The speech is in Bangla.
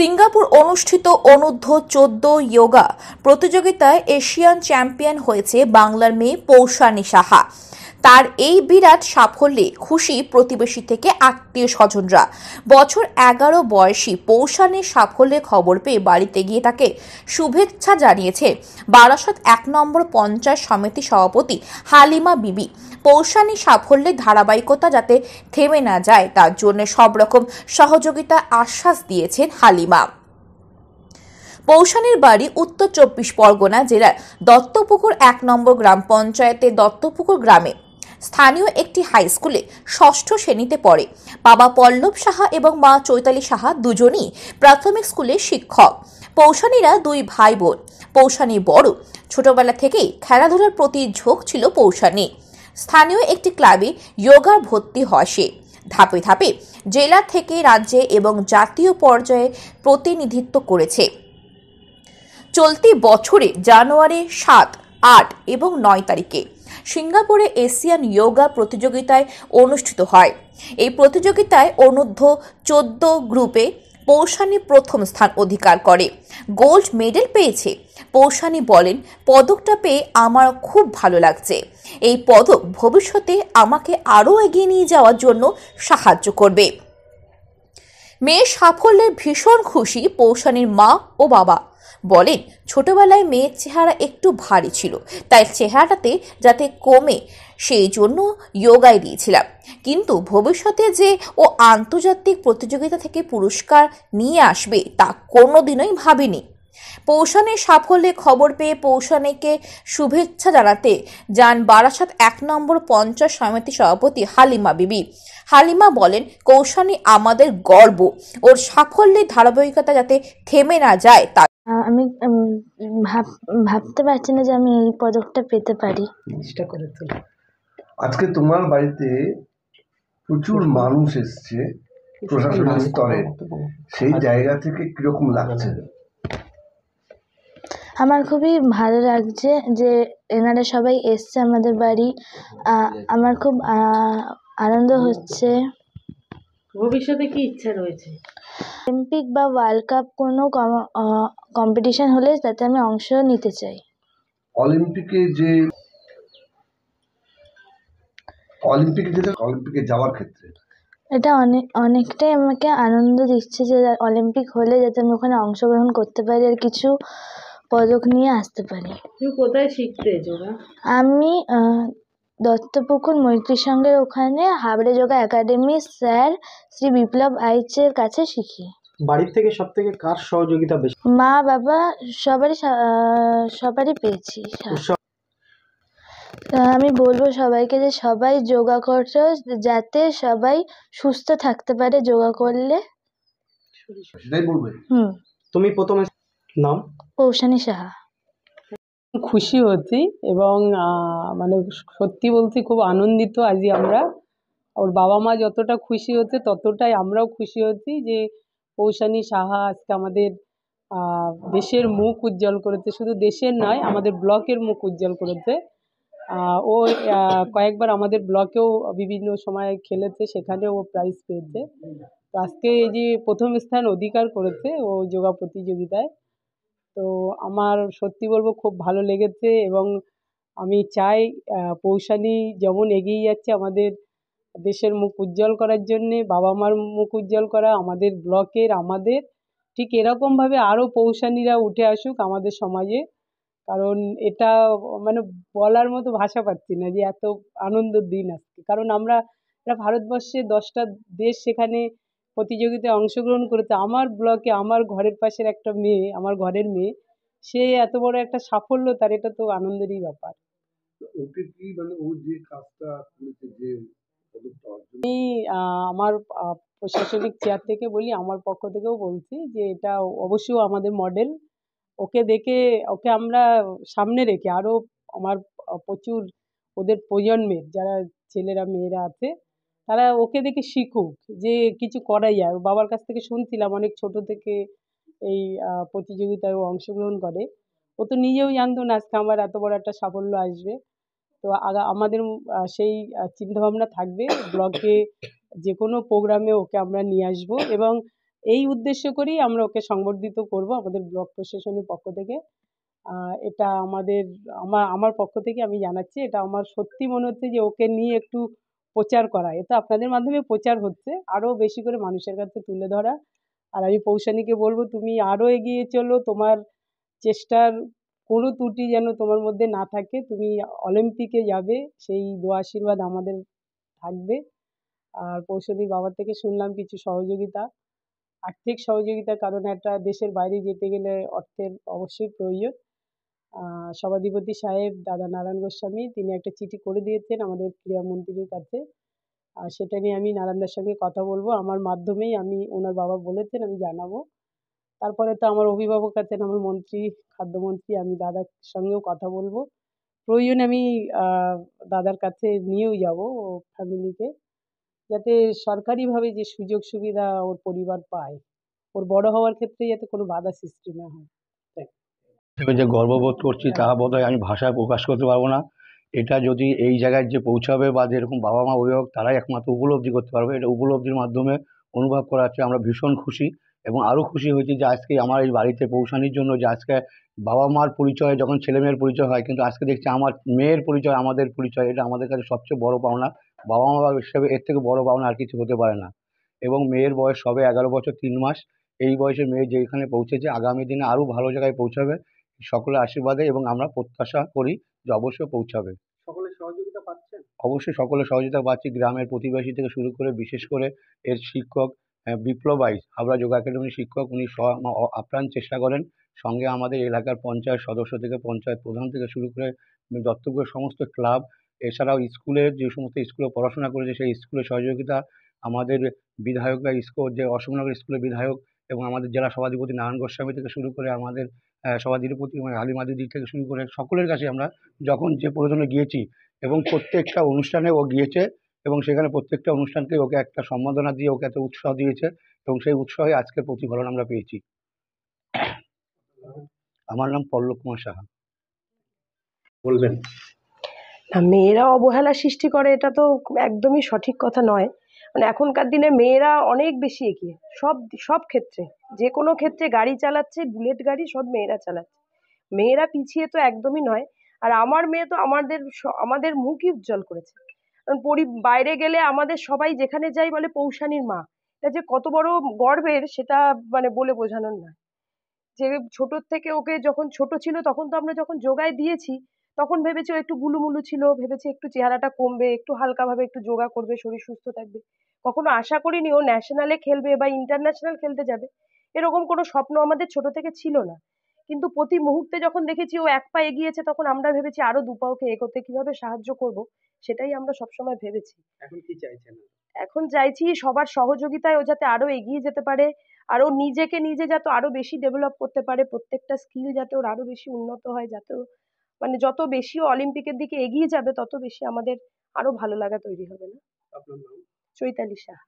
সিঙ্গাপুর অনুষ্ঠিত অনূর্ধ্ব-14 যোগা প্রতিযোগিতায় এশিয়ান চ্যাম্পিয়ন হয়েছে বাংলার মেয়ে পৌশানী সাহা। তার এই বিরাট সাফল্যে খুশি প্রতিবেশী থেকে আত্মীয় স্বজনরা। বছর 11 বয়সী পৌশানীর সাফল্যের খবর পেয়ে বাড়িতে গিয়ে তাকে শুভেচ্ছা জানিয়েছে বারাসত 1 নম্বর পঞ্চায়েত সমিতি সভাপতি হালিমা বিবি। পৌশানীর সাফল্যের ধারাবাহিকতা যাতে থেমে না যায় তার জন্য সব রকম সহযোগিতার আশ্বাস দিয়েছেন হালিমা। পৌশানীর বাড়ি উত্তর 24 পরগনা জেলার দত্তপুকুর 1 নম্বর গ্রাম পঞ্চায়েতের দত্তপুকুর গ্রামে স্থানীয় একটি হাই স্কুলে 6ষ্ঠ শ্রেণীতে পড়ে। বাবা পল্লব সাহা এবং মা চৈতালি সাহা দুজনই প্রাথমিক স্কুলের শিক্ষক। পৌশানীরা 2 ভাই বোন। পৌশানী বড়। ছোটবেলা থেকেই খেলাধুলার প্রতি ঝোঁক ছিল পৌশানী। স্থানীয় একটি ক্লাবে যোগার ভর্তি হয় সে। ধাপে ধাপে জেলা থেকে রাজ্যে এবং জাতীয় পর্যায়ে প্রতিনিধিত্ব করেছে। চলতি বছরে জানুয়ারি 7, 8 এবং 9 তারিখে সিঙ্গাপুরে এশিয়ান যোগা প্রতিযোগিতায় অনুষ্ঠিত হয়। এই প্রতিযোগিতায় অনূর্ধ্ব-14 গ্রুপে পৌশানী প্রথম স্থান অধিকার করে গোল্ড মেডেল পেয়েছে। পৌশানী বলেন, পদকটা পেয়ে আমার খুব ভালো লাগছে। এই পদক ভবিষ্যতে আমাকে আরও এগিয়ে নিয়ে যাওয়ার জন্য সাহায্য করবে। মেয়ের সাফল্যে ভীষণ খুশি পৌশানীর মা ও বাবা। বলেন, ছোটবেলায় মেয়ের চেহারা একটু ভারী ছিল, তাই চেহারাটাতে যাতে কমে সেই জন্য যোগায় দিয়েছিলাম। কিন্তু ভবিষ্যতে যে ও আন্তর্জাতিক প্রতিযোগিতা থেকে পুরস্কার নিয়ে আসবে তা কোনোদিনই ভাবিনি। পৌশানীর সাফল্যে খবর পেয়ে পৌশানীকে শুভেচ্ছা জানাতে যান বারাসত 1 নম্বর পঞ্চায়েত সমিতি সভাপতি হালিমা বিবি। হালিমা বলেন, পৌশানী আমাদের গর্ব। ওর সাফল্যের ধারাবাহিকতা যাতে থেমে না যায় তা আমি ভাবতে পারছি না যে আমি এই পদকটা পেতে পারি। আজকে তোমার বাড়িতে প্রচুর মানুষ এসছে প্রশাসনিক স্তরে, সেই জায়গা থেকে কিরকম লাগছে? আমার খুবই ভালো লাগছে যে এনারা সবাই এসছে আমাদের বাড়ি। আমার খুব আনন্দ হচ্ছে। ভবিষ্যতে কি ইচ্ছা রয়েছে? অলিম্পিক বা ওয়ার্ল্ড কাপ কোনো কম্পিটিশন হলে তাতে আমি অংশ নিতে চাই। অলিম্পিকে যাওয়ার ক্ষেত্রে এটা অনেকটাই আমাকে আনন্দ দিচ্ছে যে অলিম্পিক হলে যাতে আমি ওখানে অংশগ্রহণ করতে পারি আর কিছু পদক নিয়ে আসতে পারি। তুমি কোথায় শিখতে যোগা? আমি দত্তপুকুর মৈত্রী সংঘের ওখানে হাবড়ে যোগা একাডেমি স্যার শ্রী বিপ্লব আইচের কাছে শিখি। বাড়ির থেকে সব থেকে কার সহযোগিতা বেশি? মা বাবা সবারই পেয়েছি। আমি বলবো সবাইকে যে সবাই যোগা করছো যাতে সবাই সুস্থ থাকতে পারে যোগা করলে। সেটাই বলবে। তুমি প্রথমে নাম? পৌশানী সাহা। খুশি হচ্ছি এবং মানে সত্যি বলছি খুব আনন্দিত। আজকে আমরা ওর বাবা মা যতটা খুশি হচ্ছে ততটাই আমরাও খুশি হচ্ছি যে পৌশানী সাহা আজকে আমাদের দেশের মুখ উজ্জ্বল করেছে। শুধু দেশের নয়, আমাদের ব্লকের মুখ উজ্জ্বল করেছে। ও কয়েকবার আমাদের ব্লকেও বিভিন্ন সময় খেলেছে, সেখানেও ও প্রাইজ পেয়েছে। তো আজকে এই যে প্রথম স্থান অধিকার করেছে ও যোগা প্রতিযোগিতায়, তো আমার সত্যি বলবো খুব ভালো লেগেছে। এবং আমি চাই পৌশানী যেমন এগিয়ে যাচ্ছে আমাদের দেশের মুখ উজ্জ্বল করার জন্যে, বাবা মার মুখ উজ্জ্বল করা, আমাদের ব্লকের আমাদের ঠিক এরকমভাবে আরও পৌশানীরা উঠে আসুক আমাদের সমাজে। কারণ এটা মানে বলার মতো ভাষা পাচ্ছি না যে এত আনন্দের দিন আজকে। কারণ আমরা ভারতবর্ষে 10টা দেশ সেখানে প্রতিযোগিতায় অংশগ্রহণ করেছে। আমার ব্লকে আমার ঘরের পাশের একটা মেয়ে, আমার ঘরের মেয়ে, সে এত বড় একটা সাফল্য, তার এটা তো আনন্দেরই ব্যাপার। ওকে কি মানে ও যে কাজটা করেছে, যে পদকটা অর্জন, আমি আমার প্রশাসনিক চেয়ার থেকে বলি, আমার পক্ষ থেকেও বলছি যে এটা অবশ্যই আমাদের মডেল। ওকে দেখে ওকে আমরা সামনে রেখে আরও আমার প্রচুর ওদের প্রজন্মের যারা ছেলেরা মেয়েরা আছে তারা ওকে দেখে শিখুক যে কিছু করাই যায়। ওর বাবার কাছ থেকে শুনছিলাম অনেক ছোট থেকে এই প্রতিযোগিতায় ও অংশগ্রহণ করে। ও তো নিজেও জানতো না আজকে আমার এত বড় একটা সাফল্য আসবে। তো আমাদের সেই চিন্তাভাবনা থাকবে, ব্লকে যে কোনো প্রোগ্রামে ওকে আমরা নিয়ে আসবো এবং এই উদ্দেশ্য করেই আমরা ওকে সংবর্ধিত করব আমাদের ব্লক প্রশাসনের পক্ষ থেকে। এটা আমার পক্ষ থেকে আমি জানাচ্ছি, এটা আমার সত্যি মনে হচ্ছে যে ওকে নিয়ে একটু প্রচার করা, এটা আপনাদের মাধ্যমে প্রচার হচ্ছে, আরও বেশি করে মানুষের কাছে তুলে ধরা। আর আমি পৌষানীকে বলবো, তুমি আরও এগিয়ে চলো, তোমার চেষ্টার কোনো ত্রুটি যেন তোমার মধ্যে না থাকে, তুমি অলিম্পিকে যাবে, সেই দোয়া আশীর্বাদ আমাদের থাকবে। আর পৌষানীর বাবার থেকে শুনলাম কিছু সহযোগিতা, আর্থিক সহযোগিতা, কারণ একটা দেশের বাইরে যেতে গেলে অর্থের অবশ্যই প্রয়োজন। সভাধিপতি সাহেব দাদা নারায়ণ গোস্বামী তিনি একটা চিঠি করে দিয়েছেন আমাদের ক্রীড়ামন্ত্রীর কাছে, আর সেটা নিয়ে আমি নারায়ণদার সঙ্গে কথা বলবো, আমার মাধ্যমেই আমি ওনার বাবা বলেছেন আমি জানাবো। তারপরে তো আমার অভিভাবক আছেন, আমার মন্ত্রী, খাদ্যমন্ত্রী, আমি দাদার সঙ্গেও কথা বলবো, প্রয়োজনে আমি দাদার কাছে নিয়েও যাব ও ফ্যামিলিকে, যাতে সরকারিভাবে যে সুযোগ সুবিধা ওর পরিবার পায়, ওর বড় হওয়ার ক্ষেত্রে যাতে কোনো বাধা সৃষ্টি না হয়। হিসেবে যে গর্ববোধ করছি তা বোধহয় আমি ভাষায় প্রকাশ করতে পারবো না। এটা যদি এই জায়গায় যে পৌঁছাবে বা যেরকম বাবা মা অভিভাবক তারাই একমাত্র উপলব্ধি করতে পারবে। এটা উপলব্ধির মাধ্যমে অনুভব করা হচ্ছে আমরা ভীষণ খুশি, এবং আরও খুশি হয়েছি যে আজকে আমার এই বাড়িতে পৌঁছানোর জন্য, যে আজকে বাবা মার পরিচয় যখন ছেলে মেয়ের পরিচয় হয়, কিন্তু আজকে দেখছি আমার মেয়ের পরিচয় আমাদের পরিচয়, এটা আমাদের কাছে সবচেয়ে বড় পাওনা। বাবা মা হিসেবে এর থেকে বড় পাওনা আর কিছু হতে পারে না। এবং মেয়ের বয়স সবে 11 বছর 3 মাস। এই বয়সে মেয়ে যেখানে পৌঁছেছে আগামী দিনে আরও ভালো জায়গায় পৌঁছাবে সকলের আশীর্বাদে, এবং আমরা প্রত্যাশা করি যে অবশ্যই পৌঁছাবে। সকলের সহযোগিতা পাচ্ছেন? অবশ্যই সকলের সহযোগিতা পাচ্ছি, গ্রামের প্রতিবেশী থেকে শুরু করে, বিশেষ করে এর শিক্ষক বিপ্লব বাইশ, হাবড়া যোগা একাডেমির শিক্ষক, উনি আপ্রাণ চেষ্টা করেন। সঙ্গে আমাদের এলাকার পঞ্চায়েত সদস্য থেকে পঞ্চায়েত প্রধান থেকে শুরু করে দত্তপুরের সমস্ত ক্লাব, এছাড়াও স্কুলের যে সমস্ত স্কুলে পড়াশোনা করেছে সেই স্কুলের সহযোগিতা, আমাদের বিধায়করা যে অশোকনগর স্কুলের বিধায়ক, এবং আমাদের জেলা সভাধিপতি নারায়ণ গোস্বামী থেকে শুরু করে আমাদের সভাধিপতি হালিমা দিদি থেকে শুরু করে সকলের কাছে আমরা যখন যে প্রয়োজনে গিয়েছি, এবং প্রত্যেকটা অনুষ্ঠানে ও গিয়েছে, এবং সেখানে প্রত্যেকটা অনুষ্ঠানকে ওকে একটা সম্মাননা দিয়ে ওকে এত উৎসাহ দিয়েছে, এবং সেই উৎসাহে আজকের প্রতিফলন আমরা পেয়েছি। আমার নাম পল্লব কুমার সাহা। বলবেন। না, মেয়েরা অবহেলা সৃষ্টি করে এটা তো একদমই সঠিক কথা নয়। মানে এখনকার দিনে মেয়েরা অনেক বেশি এগিয়ে, সব ক্ষেত্রে, যে কোনো ক্ষেত্রে, গাড়ি চালাচ্ছে, বুলেট গাড়ি সব মেয়েরা চালাচ্ছে, মেয়েরা পিছিয়ে তো একদমই নয়। আর আমার মেয়ে তো আমাদের মুখই উজ্জ্বল করেছে, কারণ বাইরে গেলে আমাদের সবাই যেখানে যাই বলে পৌষানীর মা, এটা যে কত বড় গর্বের সেটা মানে বলে বোঝানোর নয়। যে ছোটোর থেকে ওকে যখন ছোট ছিল তখন তো আমরা যখন যোগায় দিয়েছি তখন ভেবেছি ও একটু গুলুমুলু ছিল, ভেবেছি একটু চেহারাটা কমবে, একটু হালকাভাবে একটু যোগা করবে, শরীর সুস্থ থাকবে। কখনো আশা করিনি ও ন্যাশনালে খেলবে বা ইন্টারন্যাশনাল খেলতে যাবে, এরকম কোনো স্বপ্ন আমাদের ছোট থেকে ছিল না। কিন্তু প্রতি মুহূর্তে যখন দেখেছি ও এক পা এগিয়েছে তখন আমরা ভেবেছি আরো দু পা ওকে এগোতে কিভাবে সাহায্য করব, সেটাই আমরা সবসময় ভেবেছি। এখন কি চাইছেন? এখন চাইছি সবার সহযোগিতায় ও যাতে আরো এগিয়ে যেতে পারে, আরো নিজেকে নিজে যাতে আরো বেশি ডেভেলপ করতে পারে, প্রত্যেকটা স্কিল যাতে ওর আরো বেশি উন্নত হয়, যাতে মানে যত বেশি ও অলিম্পিকের দিকে এগিয়ে যাবে তত বেশি আমাদের আরো ভালো লাগা তৈরি হবে। না, আপনার নাম? চৈতালি সাহা।